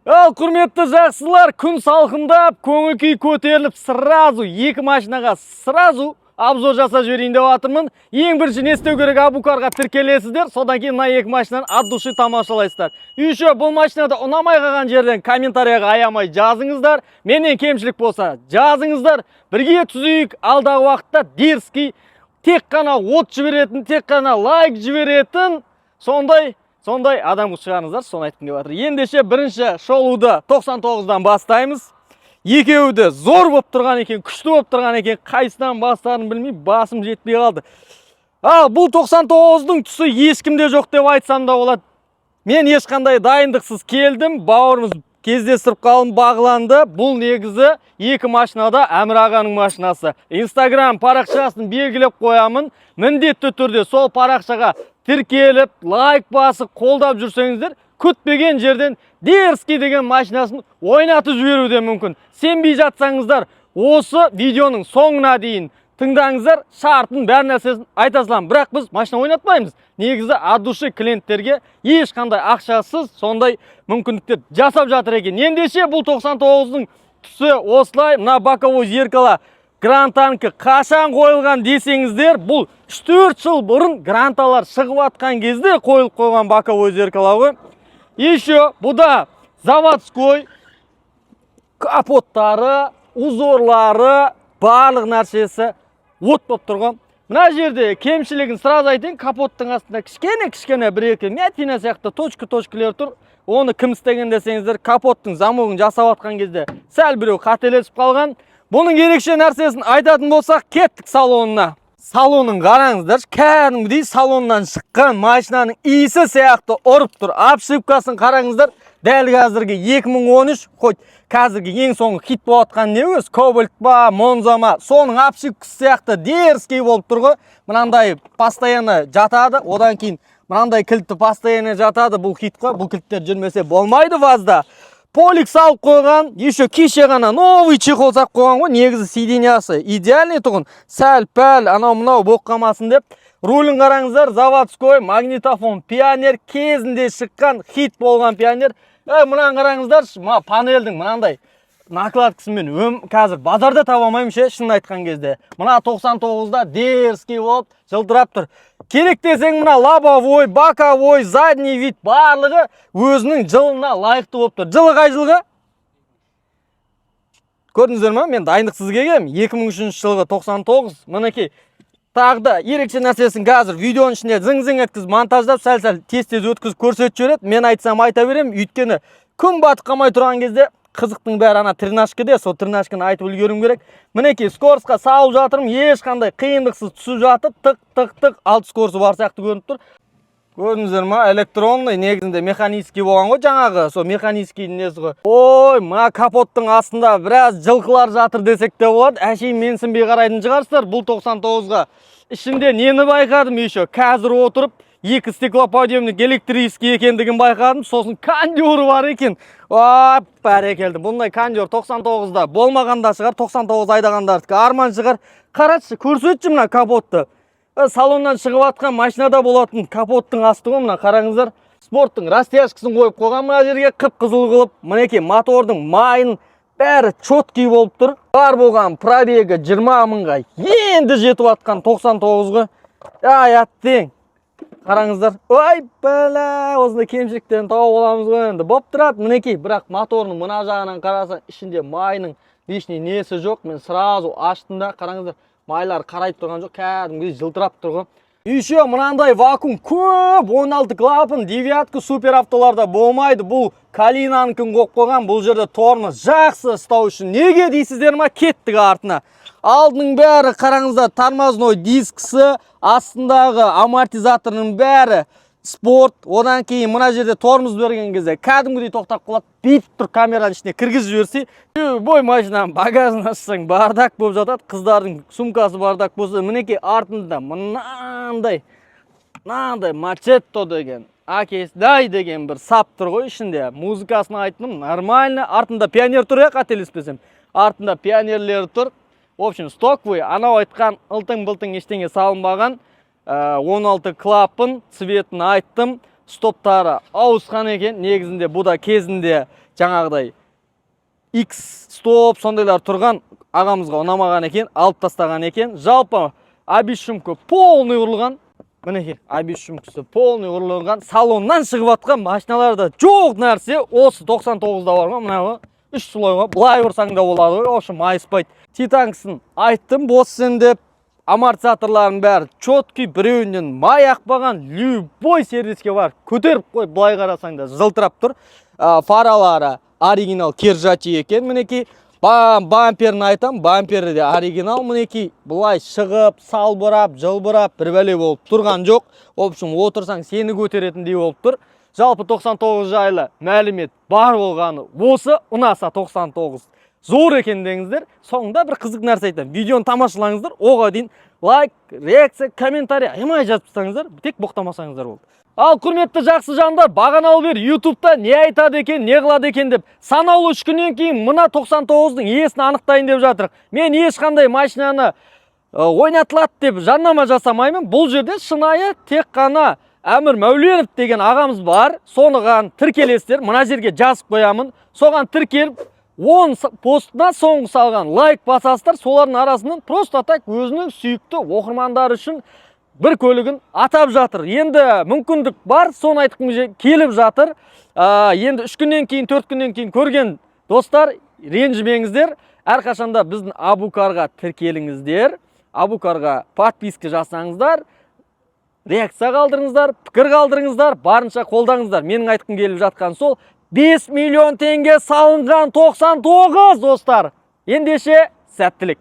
Құрметті жақсылар, күн салқындап, көңіл күй көтеріліп, сразу екі машинаға сразу обзор жасап жіберейін деп жатырмын. Ең бірінші не істеу керек? Абукарға тіркелесіздер, содан кейін мына екі машинаны от души тамашалайсыздар. Еще бұл машинада ұнамай қалған жерден комментарияға аямай жазыңыздар. Менен кемшілік болса жазыңыздар. Бірге түзейік, алдағы уақытта дерзкий, тек қана от жіберетін, тек қана лайк жіберетін, сондай адам шығарыңыздар, соны айтқым келіп жатыр. Ендеше бірінші шолуды 99-дан бастаймыз. Екеуі зор болып тұрған екен, күшті болып тұрған екен, қайсынан бастарын білмей, басым жетпей қалды. Бұл 99-дың түсі ешкімде жоқ деп айтсам да болады. Мен ешқандай дайындықсыз келдім, бауырымыз кездестіріп қалым бағыланды. Бұл негізі екі машинада Әмір ағаның машинасы. Инстаграм парақшасын белгілеп қоямын. Міндетті түрде сол парақшаға тіркеліп, лайк басып, қолдап жүрсеңіздер, күтпеген жерден дерзкий деген машинасын ойнатып жіберуі де мүмкін. Сенбей жатсаңыздар, осы видеоның соңына дейін тыңдаңыздар, шартын бәр нәрсесін айта саламын. Бірақ біз машина ойнатпаймыз. Негізі от души клиенттерге ешқандай ақшасыз сондай мүмкіндіктер жасап жатыр екен. Ендеше бұл 99-ның түсі осылай. Мына боковой зеркало Гранд танкі қашан қойылған десеңіздер, бұл 3-4 жыл бұрын гранталар шығып атқан кезде қойылып қойған боковой зеркало ғой. Еще бұда заводской капоттары, узорлары, барлық нәрсесі от болып тұрған. Мына жерде кемшілігін сразу айтайын, капоттың астында кішкене бір-екі мятина сияқты точка-точкалар тұр. Оны кім істеген десеңіздер, капоттың замогын жасап атқан кезде сәл біреу қателесіп қалған. Бұның ерекше нәрсесін айтатын болсақ, кеттік салонына. Салонын қараңыздар, кәдімгідей салоннан шыққан машинаның иісі сияқты ұрып тұр. Обшивкасын қараңыздар, дәл қазіргі 2013, хоть қазіргі ең соңғы хит болып атқан не өз, Кобальт ба, Монза ма, соның обшивкасы сияқты дерзкий болып тұр ғой. Мынандай постоянно жатады, одан кейін мынандай кілтті постоянно жатады, бұл хит қой, бұл кілттер жүрмесе болмайды вазда. Полик салып қойған, еще кеше ғана новый чехол сап қойған ғой, негізі сидениясы идеальный тұғын, сәл-пәл, анау-мынау боқ қалмасын деп. Рулін қараңыздар, заводской, магнитофон, пионер, кезінде шыққан, хит болған пионер. Мұнан қараңыздар, панелдің мұнандай накладкасымен қазір базарда табамаймын ше, шынын айтқан кезде. Мұна 99-да дерзкий болып жылдырап тұр. Керек десең мұна лобовой, боковой, задний вид барлығы өзінің жылына лайықты болып тұр. Жылы қай жылға? Көрдіңіздер ма? Мен дайындықсыз келгем. 2003 жылғы 99. Мінекей тағда ерекше нәрсесін қазір видеоның ішінде зың-зың еткіз монтаждап, сәл-сәл тез-тез өткізіп көрсетіп жібереді. Мен айтсам айта берем, өйткені күн батып қалмай тұрған кезде қызықтың бәрі ана тренажкеде, сол тренажканы айтып үлгерім керек. Мінекей скоросқа салып жатырмын, ешқандай қиындықсыз түсіп жатып, тық-тық-тық, алты скорысы бар сияқты көрініп тұр. Көрдіңіздер ма? Электронный, негізінде механический болған ғой, жаңағы, сол механическийдің несі ғой. Ой, мына капоттың астында біраз жылқылар жатыр десек те болады. Әшейін менсінбей қарайтын шығарсыздар бұл 99-ға. Ішінде нені байқадым еще? Қазір отырып, екі стеклоподъемник электрический екендігін байқадым. Сосын кондеры бар екен. Бәрекелді. Бұндай кондер 99-да болмағанда шығар, 99 айдағандардікі арман шығар. Қаратшы, көрсетші мына капотты. Салоннан шығып атқан машинада болатын капоттың асты ғой, мына қараңыздар. Спорттың растяжкасын қойып қойған мына жерге қып-қызыл қылып, мінекей мотордың майын бәрі чоткий болып тұр. Бар болған пробегі 20 мыңға енді жетіп атқан 99-ға. Аттең. Қараңыздар. Ой, бәлә, осында кемшіліктерін тауып аламыз ғой енді. Боп тұрады, мінекей, бірақ моторның мына жағынан қараса, ішінде майның лишний несі жоқ. Мен сразу аштым да, қараңыздар. Майлар қарайып тұрған жоқ, кәдімгідей жылтырап тұр ғой. Еще мынандай вакуум көп, 16 клапан, 9 супер автоларда болмайды. Бұл Калинаныкін қойып қойған, бұл жерде тормоз жақсы ұстау үшін. Неге дейсіздер ма? Кеттік артына. Алдының бәрі қараңыздар, тормозной дискісі, астындағы амортизаторының бәрі спорт. Одан кейін мына жерде тормоз берген кезде кәдімгідей тоқтап қалады. Бүйтіп тұр, камераның ішіне кіргізіп жіберсе, бой машинаның багажын ашсаң бардак болып жатады. Қыздардың сумкасы бардак болса, мінекей артында мынандай мачетто деген, акесдай деген бір сап тұр ғой ішінде. Музыкасын айттым, нормально. Артында пионер тұр, қателеспесем. Артында пионерлер тұр. В общем, стоковый, анау айтқан ылтың-былтың ештеңе салынбаған. 16 клапан, цветін айттым. Стоптары ауысқан екен. Негізінде бұда кезінде жаңағыдай X стоп сондайлар тұрған ағамызға ұнамаған екен, алып тастаған екен. Жалпы обещумка полный ұрылған. Мінекей, обещумкасы полный ұрылған. Салоннан шығып атқан машиналарда жоқ нәрсе осы 99-да бар ма? Мынау 3 слойға былай ұрсаң да болады. Ошы майыспайды. Титанкасын айттым, боссен деп. Амортизаторларын бәрі четкий, біреуінен май ақпаған, любой сервиске бар. Көтеріп қой, былай қарасаң да жылтырап тұр. Фаралары оригинал кержачи екен. Мінекей, бамперін айтам, бампері де оригинал. Мінекей, былай шығып, салбырап, жылбырап, бір бәле болып тұрған жоқ. В общем, отырсаң сені көтеретіндей болып тұр. Жалпы 99 жайлы мәлімет бар болғаны осы, ұнаса 99 зор екен деңіздер. Соңында бір қызық нәрсе айтам. Видеоны тамашалаңыздар. Оға дейін лайк, реакция, комментарий аймай жазып тастаңыздар. Тек боқтамасаңыздар болды. Ал құрметті жақсы жандар, бағаналы бер YouTube'та не айтады екен, не қылады екен деп санаулы 3 күннен кейін мына 99-дың иесін анықтайын деп жатырық. Мен ешқандай машинаны ойнатылады деп жарнама жасамаймын. Бұл жерде шынайы тек қана Әмір Мәуленов деген ағамыз бар. Соныған тіркелестер мына жерге жазып қоямын. Соған тіркеліп 10 постына соңғы салған лайк басасыздар. Солардың арасынан просто так өзінің сүйікті оқырмандары үшін бір көлігін атап жатыр. Енді мүмкіндік бар, соны айтқым келіп жатыр. Енді 3 күннен кейін, 4 күннен кейін көрген достар, ренжімеңіздер. Әрқашанда біздің Абукарға тіркеліңіздер. Абукарға подписка жасаңыздар. Реакция қалдырыңыздар, пікір қалдырыңыздар, барынша қолдаңыздар. Менің айтқым келіп жатқан сол 5 миллион теңге салынған 99 достар. Ендеше сәттілік.